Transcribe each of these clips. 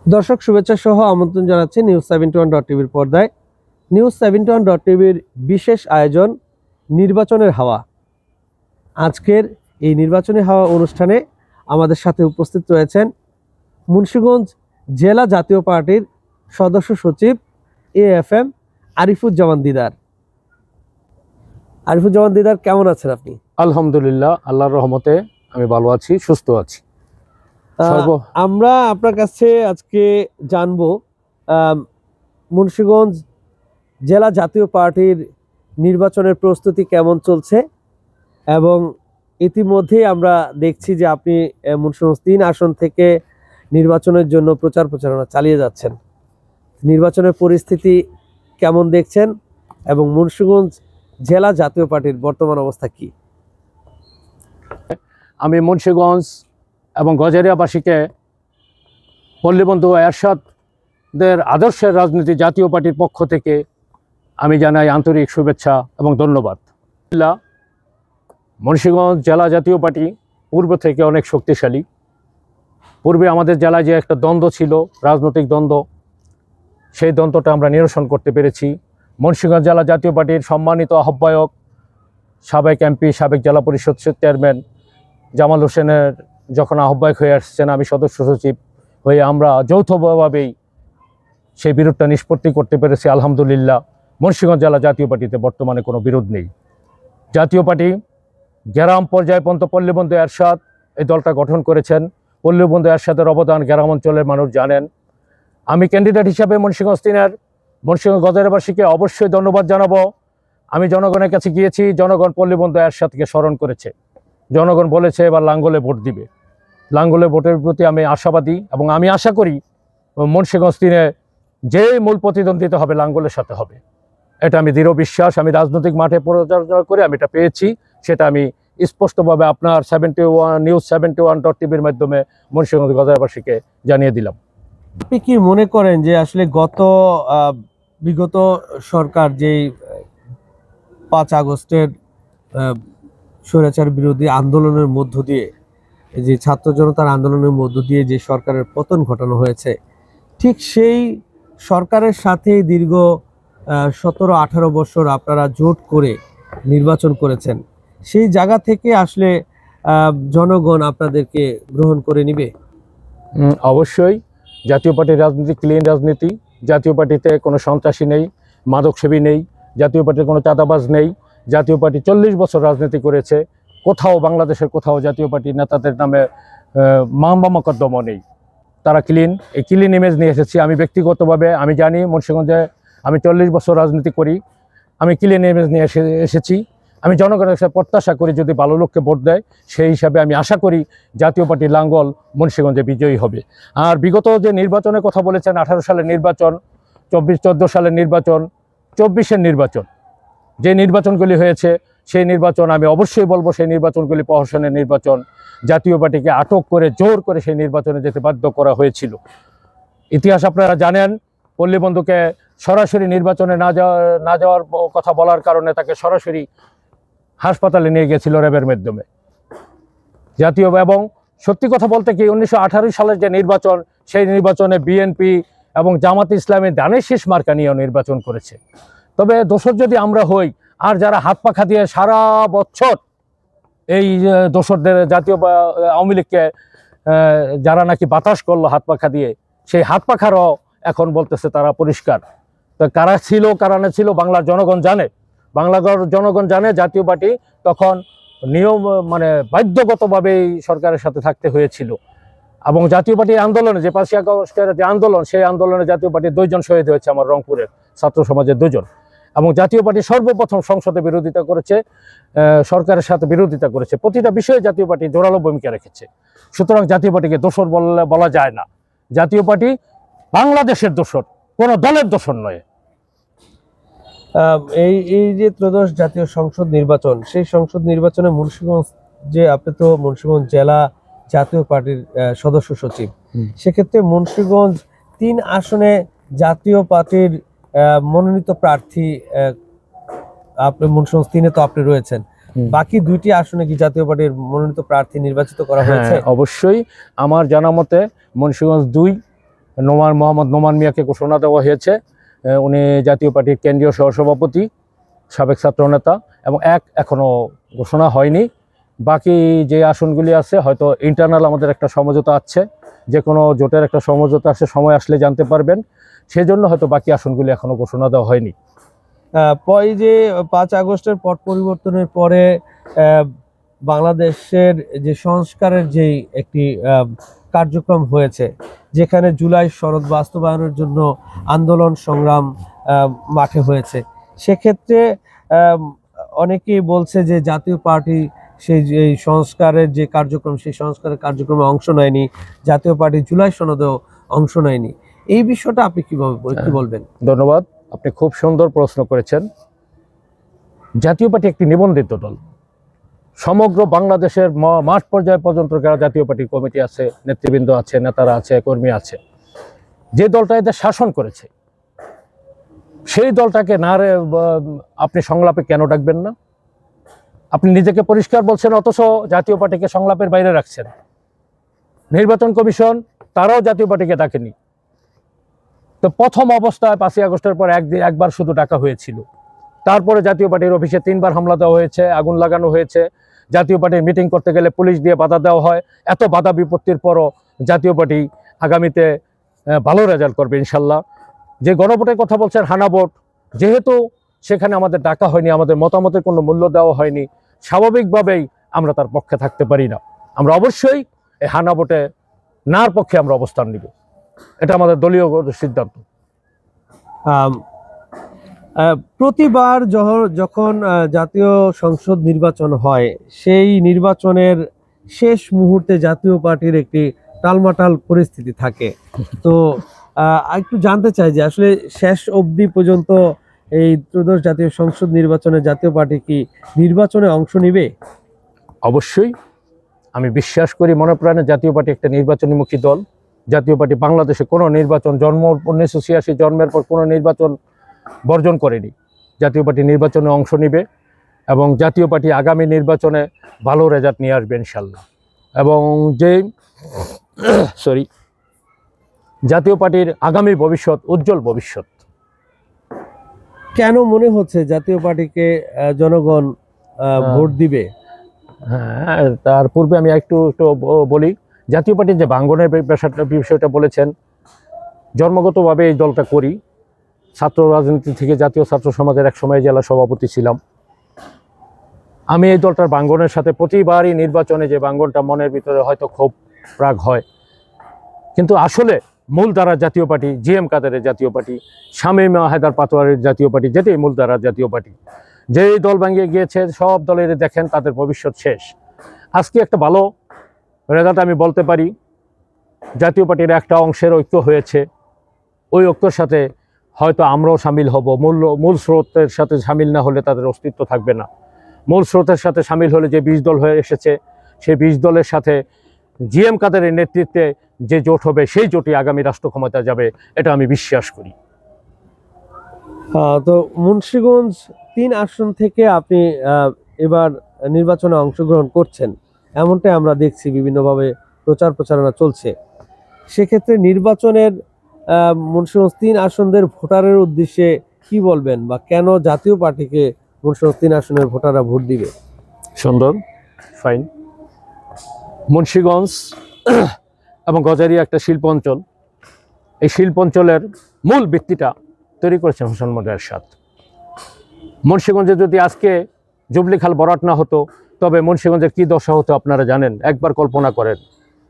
দর্শক শুভেচ্ছা সহ আমন্ত্রণ জানাচ্ছি নিউজ71.টিভির পর্দায়। নিউজ71.টিভির বিশেষ আয়োজন নির্বাচনের হাওয়া। আজকের এই নির্বাচনী হাওয়া অনুষ্ঠানে আমাদের সাথে উপস্থিত রয়েছেন মুন্সিগঞ্জ জেলা জাতীয় পার্টির সদস্য সচিব AFM আরিফুজ্জামান দিদার। আরিফুজ্জামান দিদার, কেমন আছেন আপনি? আলহামদুলিল্লাহ, আল্লাহর রহমতে আমি ভালো আছি, সুস্থ আছি। আমরা আপনার কাছে আজকে জানবো মুন্সিগঞ্জ জেলা জাতীয় পার্টির নির্বাচনের প্রস্তুতি কেমন চলছে, এবং ইতিমধ্যেই আমরা দেখছি যে আপনি মুন্সিগঞ্জ 3 আসন থেকে নির্বাচনের জন্য প্রচারণা চালিয়ে যাচ্ছেন। নির্বাচনের পরিস্থিতি কেমন দেখছেন এবং মুন্সিগঞ্জ জেলা জাতীয় পার্টির বর্তমান অবস্থা কি? আমি মুন্সিগঞ্জ এবং গজারিয়াবাসীকে পল্লীবন্ধু এরশাদের আদর্শের রাজনীতি জাতীয় পার্টির পক্ষ থেকে আমি জানাই আন্তরিক শুভেচ্ছা এবং ধন্যবাদ। মুন্সিগঞ্জ জেলা জাতীয় পার্টি পূর্ব থেকে অনেক শক্তিশালী। পূর্বে আমাদের জেলায় যে একটা দ্বন্দ্ব ছিল, রাজনৈতিক দ্বন্দ্ব, সেই দ্বন্দ্বটা আমরা নিরসন করতে পেরেছি। মুন্সিগঞ্জ জেলা জাতীয় পার্টির সম্মানিত আহ্বায়ক, সাবেক MP, সাবেক জেলা পরিষদ চেয়ারম্যান জামাল হোসেনের যখন আহ্বায়ক হয়ে আসছেন, আমি সদস্য সচিব হয়ে আমরা যৌথভাবেই সেই বিরোধটা নিষ্পত্তি করতে পেরেছি। আলহামদুলিল্লাহ, মুন্সিগঞ্জ জেলা জাতীয় পার্টিতে বর্তমানে কোনো বিরোধ নেই। জাতীয় পার্টি গ্রাম পর্যায় পর্যন্ত পল্লীবন্ধু এরশাদ এই দলটা গঠন করেছেন। পল্লীবন্ধু এরশাদের অবদান গ্রাম অঞ্চলের মানুষ জানেন। আমি ক্যান্ডিডেট হিসাবে মুন্সিগঞ্জ 3-এর মুন্সিগঞ্জ গজারিয়াবাসীকে অবশ্যই ধন্যবাদ জানাবো। আমি জনগণের কাছে গিয়েছি, জনগণ পল্লীবন্ধু এরশাদকে স্মরণ করেছে। জনগণ বলেছে এবার লাঙ্গলে ভোট দিবে। লাঙ্গলে ভোটের প্রতি আমি আশাবাদী, এবং আমি আশা করি মুন্সিগঞ্জ 3-এ যে মূল প্রতিদ্বন্দ্বিতা হবে লাঙ্গলের সাথে হবে। এটা আমি দৃঢ় বিশ্বাস। আমি রাজনৈতিক মাঠে প্রচারণা করে আমি এটা পেয়েছি, সেটা আমি স্পষ্টভাবে আপনার নিউজ71.টিভির মাধ্যমে মুন্সিগঞ্জ গজারিয়াবাসীকে জানিয়ে দিলাম। আপনি কি মনে করেন যে আসলে বিগত সরকার যেই 5 আগস্টের স্বৈরাচার বিরোধী আন্দোলনের মধ্য দিয়ে, যে ছাত্র জনতার আন্দোলনের মধ্য দিয়ে যে সরকারের পতন ঘটানো হয়েছে, ঠিক সেই সরকারের সাথে দীর্ঘ 17-18 বছর আপনারা জোট করে নির্বাচন করেছেন, সেই জায়গা থেকে আসলে জনগণ আপনাদেরকে গ্রহণ করে নিবে? অবশ্যই। জাতীয় পার্টির রাজনীতি ক্লিন রাজনীতি। জাতীয় পার্টিতে কোনো সন্ত্রাসী নেই, মাদকসেবী নেই, জাতীয় পার্টির কোনো চাঁদাবাজ নেই। জাতীয় পার্টি 40 বছর রাজনীতি করেছে। কোথাও বাংলাদেশের কোথাও জাতীয় পার্টির নেতাদের নামে মামলা মোকদ্দমা নেই। তারা ক্লিন, এই ক্লিন ইমেজ নিয়ে এসেছি। আমি ব্যক্তিগতভাবে আমি জানি মুন্সিগঞ্জে আমি 40 বছর রাজনীতি করি, আমি ক্লিন ইমেজ নিয়ে এসেছি। আমি জনগণের সাথে প্রত্যাশা করি যদি ভালো লোককে ভোট দেয়, সেই হিসাবে আমি আশা করি জাতীয় পার্টির লাঙ্গল মুন্সিগঞ্জে বিজয়ী হবে। আর বিগত যে নির্বাচনের কথা বলেছেন, 18 সালের নির্বাচন, 14 সালের নির্বাচন, 24-এর নির্বাচন, যে নির্বাচনগুলি হয়েছে সেই নির্বাচন আমি অবশ্যই বলবো সেই নির্বাচনগুলি প্রহসনের নির্বাচন। জাতীয় পার্টিকে আটক করে জোর করে সেই নির্বাচনে যেতে বাধ্য করা হয়েছিল। ইতিহাস আপনারা জানেন। পল্লীবন্ধুকে সরাসরি নির্বাচনে না যাওয়ার কথা বলার কারণে তাকে সরাসরি হাসপাতালে নিয়ে গেছিল র্যাবের মাধ্যমে। জাতীয় এবং সত্যি কথা বলতে কি 1918 সালের যে নির্বাচন, সেই নির্বাচনে BNP এবং জামাত ইসলামী ধানের শীষ মার্কা নিয়েও নির্বাচন করেছে। তবে দোষর যদি আমরা হই, আর যারা হাত পাখা দিয়ে সারা বছর এই দোষরদের জাতীয় আওয়ামী লীগকে যারা নাকি বাতাস করলো হাত পাখা দিয়ে, সেই হাত পাখারও এখন বলতেছে তারা পরিষ্কার। তো কারা ছিল কারা না ছিল বাংলার জনগণ জানে। বাংলার জনগণ জানে জাতীয় পার্টি তখন নিয়ম বাধ্যগতভাবেই সরকারের সাথে থাকতে হয়েছিল। এবং জাতীয় পার্টির আন্দোলনে যে 5 আগস্টের যে আন্দোলন, সেই আন্দোলনে জাতীয় পার্টির 2 জন শহীদ হয়েছে, আমার রংপুরের ছাত্র সমাজের 2 জন। এবং জাতীয় পার্টি সর্বপ্রথম সংসদে বিরোধিতা করেছে, সরকারের সাথে বিরোধিতা করেছে। প্রতিটা বিষয়ে জাতীয় পার্টি জোরালো ভূমিকা রেখেছে। সুতরাং জাতীয় পার্টিকে দোষর বলা যায় না। জাতীয় পার্টি বাংলাদেশের দোষর, কোনো দলের দোষর নয়। এই যে ত্রয়োদশ জাতীয় সংসদ নির্বাচন, সেই সংসদ নির্বাচনে মুন্সিগঞ্জ, যে আপনি তো মুন্সিগঞ্জ জেলা জাতীয় পার্টির সদস্য সচিব, সেক্ষেত্রে মুন্সিগঞ্জ 3 আসনে জাতীয় পার্টির মনোনীত প্রার্থী, আপনি মুন্সিগঞ্জ 3-এ তো আপনি রয়েছেন, বাকি 2টি আসনে কি জাতীয় পার্টির মনোনীত প্রার্থী নির্বাচিত করা হয়েছে? অবশ্যই। আমার জানা মতে মুন্সিগঞ্জ 2 মোহাম্মদ নোমান মিয়াকে ঘোষণা দেওয়া হয়েছে। উনি জাতীয় পার্টির কেন্দ্রীয় সহসভাপতি, সাবেক ছাত্রনেতা, এবং এখনও ঘোষণা হয়নি। বাকি যে আসনগুলি আছে হয়তো ইন্টারনাল আমাদের একটা সমঝোতা আছে, যে কোনো জোটের একটা সমঝোতা আছে, সময় আসলে জানতে পারবেন। সেজন্য হয়তো বাকি আসনগুলি এখনও ঘোষণা দেওয়া হয়নি। এই যে 5 আগস্টের পট পরিবর্তনের পরে বাংলাদেশের যে সংস্কারের যেই একটি কার্যক্রম হয়েছে, যেখানে জুলাই সনদ বাস্তবায়নের জন্য আন্দোলন সংগ্রাম মাঠে হয়েছে, সেক্ষেত্রে অনেকেই বলছে যে জাতীয় পার্টি সেই যে সংস্কারের যে কার্যক্রম, সেই সংস্কারের কার্যক্রমে অংশ নেয়নি, জাতীয় পার্টি জুলাই সনদেও অংশ নেয়নি। এই বিষয়টা আপনি কিভাবে কি বলবেন? ধন্যবাদ, আপনি খুব সুন্দর প্রশ্ন করেছেন। জাতীয় পার্টি একটি নিবন্ধিত দল। সমগ্র বাংলাদেশের মাঠ পর্যায় পর্যন্ত যারা জাতীয় পার্টির কমিটি আছে, নেতৃবৃন্দ আছে, নেতারা আছে, কর্মী আছে, যে দলটা এদের শাসন করেছে, সেই দলটাকে না আপনি সংলাপে কেন ডাকবেন না? আপনি নিজেকে পরিষ্কার বলছেন, অথচ জাতীয় পার্টিকে সংলাপের বাইরে রাখছেন। নির্বাচন কমিশন তারাও জাতীয় পার্টিকে ডাকেনি। তো প্রথম অবস্থায় 5ই আগস্টের পর একবার শুধু ডাকা হয়েছিল। তারপরে জাতীয় পার্টির অফিসে 3বার হামলা দেওয়া হয়েছে, আগুন লাগানো হয়েছে। জাতীয় পার্টির মিটিং করতে গেলে পুলিশ দিয়ে বাধা দেওয়া হয়। এত বাধা বিপত্তির পরও জাতীয় পার্টি আগামীতে ভালো রেজাল্ট করবে ইনশাল্লাহ। যে গণভোটের কথা বলছেন, হানা ভোট, যেহেতু সেখানে আমাদের ডাকা হয়নি, আমাদের মতামতের কোনো মূল্য দেওয়া হয়নি, স্বাভাবিকভাবেই আমরা তার পক্ষে থাকতে পারি না। আমরা অবশ্যই এই হানা ভোটে নার পক্ষে আমরা অবস্থান নিব, এটা আমাদের দলীয় সিদ্ধান্ত। প্রতিবার যখন জাতীয় সংসদ নির্বাচন হয়, সেই নির্বাচনের শেষ মুহূর্তে জাতীয় পার্টির একটি টালমাটাল পরিস্থিতি থাকে। তো একটু জানতে চাই যে আসলে শেষ অবধি পর্যন্ত এই ত্রয়োদশ জাতীয় সংসদ নির্বাচনে জাতীয় পার্টি কি নির্বাচনে অংশ নিবে? অবশ্যই আমি বিশ্বাস করি, মনে প্রাণে জাতীয় পার্টি একটা নির্বাচনীমুখী দল। জাতীয় পার্টি বাংলাদেশে কোনো নির্বাচন 1986 জন্মের পর কোনো নির্বাচন বর্জন করেনি। জাতীয় পার্টি নির্বাচনে অংশ নিবে এবং জাতীয় পার্টি আগামী নির্বাচনে ভালো রেজাল্ট নিয়ে আসবে ইনশাল্লাহ। এবং জাতীয় পার্টির আগামী ভবিষ্যৎ উজ্জ্বল ভবিষ্যৎ। কেন মনে হচ্ছে জাতীয় পার্টিকে জনগণ ভোট দিবে? হ্যাঁ, তার পূর্বে আমি একটু বলি, জাতীয় পার্টির যে ভাঙ্গনের বিষয়টা বলেছেন, জন্মগতভাবে এই দলটা করি। ছাত্র রাজনীতি থেকে জাতীয় ছাত্র সমাজের এক সময় জেলা সভাপতি ছিলাম। আমি এই দলটার ভাঙ্গনের সাথে প্রতিবারই নির্বাচনে যে ভাঙ্গনটা মনের ভিতরে হয়তো ক্ষোভ রাগ হয়, কিন্তু আসলে মূলধারার জাতীয় পার্টি, জিএম কাদেরের জাতীয় পার্টি, শামীম হায়দার পাটোয়ারির জাতীয় পার্টি, যেটাই মূলধারার জাতীয় পার্টি, যেই দল ভাঙিয়ে গিয়েছে সব দলের দেখেন তাদের ভবিষ্যৎ শেষ। আজকে একটা ভালো রেজাল্ট আমি বলতে পারি, জাতীয় পার্টির একটা অংশের ঐক্য হয়েছে। ওই ঐক্যর সাথে হয়তো আমরাও সামিল হব। মূল স্রোতের সাথে সামিল না হলে তাদের অস্তিত্ব থাকবে না। মূল স্রোতের সাথে সামিল হলে যে 20 দল হয়ে এসেছে, সেই 20 দলের সাথে জিএম কাদেরের নেতৃত্বে যে জোট হবে, সেই জোটই আগামী রাষ্ট্র ক্ষমতায় যাবে, এটা আমি বিশ্বাস করি। তো মুন্সিগঞ্জ 3 আসন থেকে আপনি এবার নির্বাচনে অংশগ্রহণ করছেন, এমনটাই আমরা দেখছি, বিভিন্নভাবে প্রচারণা চলছে। সেক্ষেত্রে নির্বাচনের মুন্সিগঞ্জ 3 আসনদের ভোটারের উদ্দেশ্যে কি বলবেন, বা কেন জাতীয় পার্টিকে মুন্সিগঞ্জ 3 আসনের ভোটাররা ভোট দিবে? সুন্দর, ফাইন। মুন্সিগঞ্জ এবং গজারিয়া একটা শিল্প অঞ্চল। এই শিল্প অঞ্চলের মূল ভিত্তিটা তৈরি করেছেন হোসেন মোহাম্মদ এরশাদ। মুন্সিগঞ্জে যদি আজকে জুবলি খাল ভরাট না হতো, তবে মুন্সিগঞ্জের কী দশা হতো আপনারা জানেন? একবার কল্পনা করেন।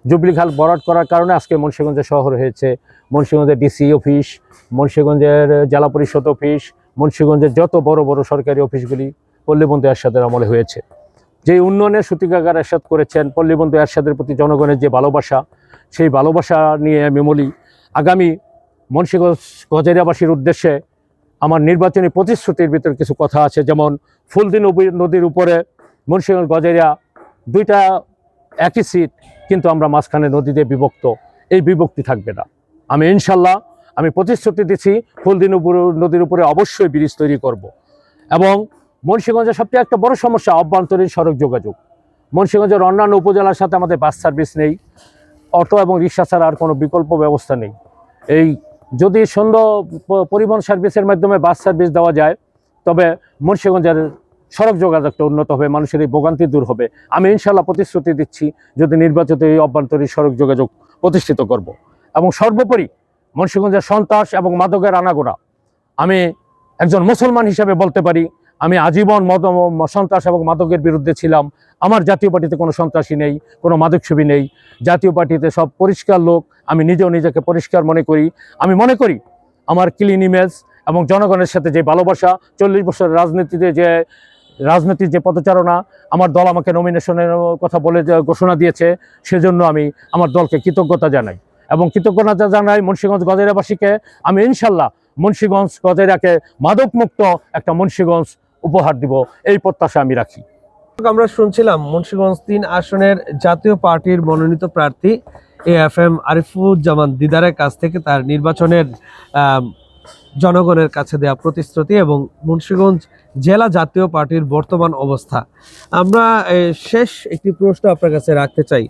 জুবলি খাল ভরাট করার কারণে আজকে মুন্সিগঞ্জের শহর হয়েছে, মুন্সিগঞ্জের ডিসি অফিস, মুন্সিগঞ্জের জেলা পরিষদ অফিস, মুন্সিগঞ্জের যত বড় বড় সরকারি অফিসগুলি পল্লীবন্ধু এরশাদের আমলে হয়েছে। যে উন্নয়নের সূতিকাগার এরশাদ করেছেন, পল্লীবন্ধু এরশাদের প্রতি জনগণের যে ভালোবাসা, সেই ভালোবাসা নিয়ে আমি বলি, আগামী মুন্সিগঞ্জ গজারিয়াবাসীর উদ্দেশ্যে আমার নির্বাচনী প্রতিশ্রুতির ভিতরে কিছু কথা আছে। যেমন ফুলদি নদীর উপরে মুন্সিগঞ্জ গজারিয়া দুইটা একই সিট, কিন্তু আমরা মাঝখানে নদী দিয়ে বিভক্ত। এই বিভক্তি থাকবে না। আমি ইনশাল্লাহ আমি প্রতিশ্রুতি দিচ্ছি, ফুলদি নদীর উপরে অবশ্যই ব্রিজ তৈরি করব। এবং মুন্সিগঞ্জের সবচেয়ে একটা বড় সমস্যা অভ্যন্তরীণ সড়ক যোগাযোগ। মুন্সিগঞ্জের অন্যান্য উপজেলার সাথে আমাদের বাস সার্ভিস নেই, অটো এবং রিক্সা ছাড়া আর কোনো বিকল্প ব্যবস্থা নেই। এই যদি সুন্দর পরিবহন সার্ভিসের মাধ্যমে বাস সার্ভিস দেওয়া যায়, তবে মুন্সিগঞ্জের সড়ক যোগাযোগটা উন্নত হবে, মানুষের এই ভোগান্তি দূর হবে। আমি ইনশাল্লাহ প্রতিশ্রুতি দিচ্ছি, যদি নির্বাচিত এই অভ্যন্তরীণ সড়ক যোগাযোগ প্রতিষ্ঠিত করব। এবং সর্বোপরি মুন্সিগঞ্জের সন্ত্রাস এবং মাদকের আনাগোনা, আমি একজন মুসলমান হিসেবে বলতে পারি, আমি আজীবন সন্ত্রাস এবং মাদকের বিরুদ্ধে ছিলাম। আমার জাতীয় পার্টিতে কোনো সন্ত্রাসী নেই, কোনো মাদকসেবী নেই। জাতীয় পার্টিতে সব পরিষ্কার লোক। আমি নিজেও নিজেকে পরিষ্কার মনে করি। আমি মনে করি আমার ক্লিন ইমেজ এবং জনগণের সাথে যে ভালোবাসা, 40 বছরের রাজনীতির যে পদচারণা, আমার দল আমাকে নমিনেশনের কথা বলে যে ঘোষণা দিয়েছে, সেজন্য আমি আমার দলকে কৃতজ্ঞতা জানাই এবং কৃতজ্ঞতা জানাই মুন্সিগঞ্জ গজারিয়াবাসীকে। আমি ইনশাল্লাহ মুন্সিগঞ্জ গজারিয়াকে মাদকমুক্ত একটা মুন্সিগঞ্জ উপহার দিব, এই প্রত্যাশা আমি রাখি। আমরা শুনছিলাম মুন্সিগঞ্জ 3 আসনের জাতীয় পার্টির মনোনীত প্রার্থী AFM আরিফুজ্জামান দিদারের কাছ থেকে তার নির্বাচনের জনগণের কাছে দেওয়া প্রতিশ্রুতি এবং মুন্সিগঞ্জ জেলা জাতীয় পার্টির বর্তমান অবস্থা। আমরা শেষ একটি প্রশ্ন আপনার কাছে রাখতে চাই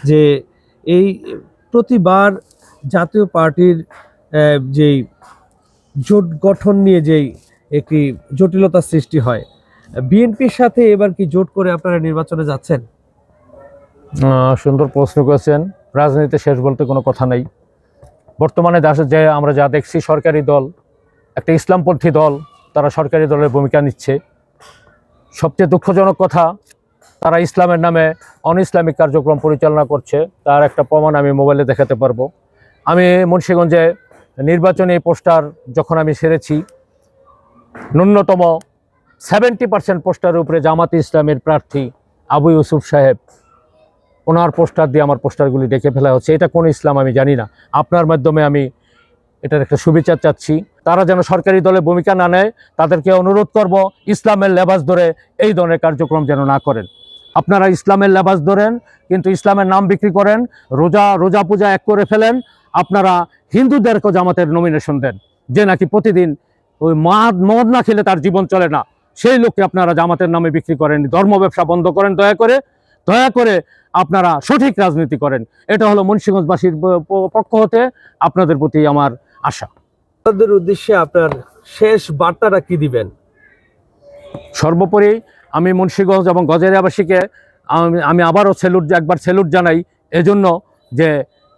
যে এই প্রতিবার জাতীয় পার্টির যেই জোট গঠন নিয়ে যেই একটি জটিলতা সৃষ্টি হয়, বিএনপির সাথে এবার কি জোট করে আপনারা নির্বাচনে যাচ্ছেন? সুন্দর প্রশ্ন করেছেন। রাজনীতিতে শেষ বলতে কোনো কথা নেই। বর্তমানে দেশে যে আমরা যা দেখছি, সরকারি দল, একটা ইসলামপন্থী দল, তারা সরকারি দলের ভূমিকা নিচ্ছে। সবচেয়ে দুঃখজনক কথা, তারা ইসলামের নামে অনইসলামিক কার্যক্রম পরিচালনা করছে। তার একটা প্রমাণ আমি মোবাইলে দেখাতে পারবো। আমি মুন্সিগঞ্জে নির্বাচনী পোস্টার যখন আমি সেরেছি, ন্যূনতম 70% পোস্টারের উপরে জামাতে ইসলামের প্রার্থী আবু ইউসুফ সাহেব, ওনার পোস্টার দিয়ে আমার পোস্টারগুলি ডেকে ফেলা হচ্ছে। এটা কোন ইসলাম আমি জানি না। আপনার মাধ্যমে আমি এটার একটা সুবিচার চাচ্ছি। তারা যেন সরকারি দলে ভূমিকা না নেয়, তাদেরকে অনুরোধ করব ইসলামের লেবাস ধরে এই ধরনের কার্যক্রম যেন না করেন। আপনারা ইসলামের লেবাস ধরেন কিন্তু ইসলামের নাম বিক্রি করেন, রোজা পূজা এক করে ফেলেন। আপনারা হিন্দুদেরকে জামাতের নমিনেশন দেন, যে নাকি প্রতিদিন ওই মদ না খেলে তার জীবন চলে না, সেই লোককে আপনারা জামাতের নামে বিক্রি করেন। ধর্ম ব্যবসা বন্ধ করেন দয়া করে আপনারা সঠিক রাজনীতি করেন। এটা হলো মুন্সিগঞ্জবাসীর পক্ষ হতে আপনাদের প্রতি আমার আশা। আপনাদের উদ্দেশ্যে আপনার শেষ বার্তাটা কি দিবেন? সর্বোপরি আমি মুন্সিগঞ্জ এবং গজারিয়াবাসীকে আমি আবারও একবার স্যালুট জানাই, এজন্য যে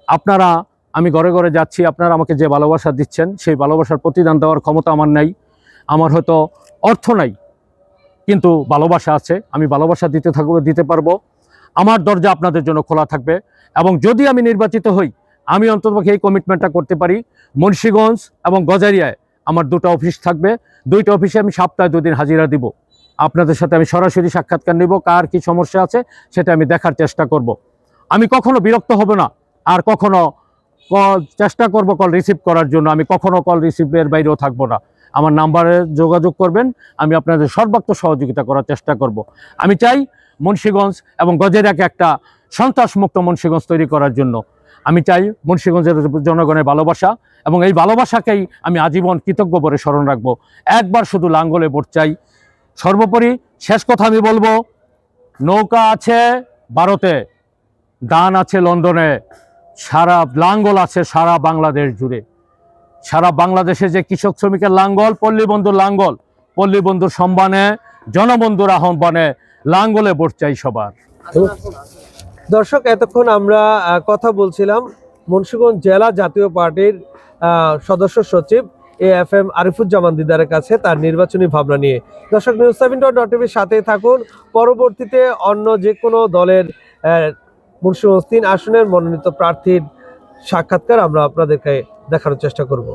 আপনারা, আমি ঘরে ঘরে যাচ্ছি, আপনারা আমাকে যে ভালোবাসা দিচ্ছেন, সেই ভালোবাসার প্রতিদান দেওয়ার ক্ষমতা আমার নাই। আমার হয়তো অর্থ নাই, কিন্তু ভালোবাসা আছে। আমি ভালোবাসা দিতে পারবো। আমার দরজা আপনাদের জন্য খোলা থাকবে। এবং যদি আমি নির্বাচিত হই, আমি অন্ততপক্ষে এই কমিটমেন্টটা করতে পারি, মুন্সিগঞ্জ এবং গজারিয়ায় আমার 2টা অফিস থাকবে। 2টা অফিসে আমি সপ্তাহে 2 দিন হাজিরা দিব। আপনাদের সাথে আমি সরাসরি সাক্ষাৎকার নিব, কার কি সমস্যা আছে সেটা আমি দেখার চেষ্টা করব। আমি কখনো বিরক্ত হব না, আর কখনো চেষ্টা করব কল রিসিভ করার জন্য। আমি কখনো কল রিসিভের বাইরেও থাকবো না। আমার নাম্বারে যোগাযোগ করবেন, আমি আপনাদের সর্বাত্মক সহযোগিতা করার চেষ্টা করব। আমি চাই মুন্সিগঞ্জ এবং গজারিয়াকে একটা সন্ত্রাসমুক্ত মুন্সিগঞ্জ তৈরি করার জন্য। আমি চাই মুন্সিগঞ্জের জনগণের ভালোবাসা, এবং এই ভালোবাসাকেই আমি আজীবন কৃতজ্ঞ বলে স্মরণ রাখবো। একবার শুধু লাঙ্গলে ভোট চাই। সর্বোপরি শেষ কথা আমি বলবো, নৌকা আছে ভারতে, দান আছে লন্ডনে, সারা লাঙ্গল আছে সারা বাংলাদেশ জুড়ে। সারা বাংলাদেশে যে কৃষক শ্রমিকের লাঙ্গল, পল্লীবন্ধুর লাঙ্গল, পল্লীবন্ধুর সম্মানে, জনবন্ধুর আহ্বানে লাঙ্গলে ভোট চাই সবার। দর্শক, এতক্ষণ আমরা কথা বলছিলাম মুন্সিগঞ্জ জেলা জাতীয় পার্টির সদস্য সচিব AFM আরিফুজ্জামান দিদারের কাছে তার নির্বাচনী ভাবনা নিয়ে। দর্শক, news7.tv-র সাথেই থাকুন। পরবর্তীতে অন্য যে কোনো দলের মুন্সিগঞ্জ 3 আসনের মনোনীত প্রার্থীর সাক্ষাৎকার আমরা আপনাদেরকে দেখানোর চেষ্টা করব।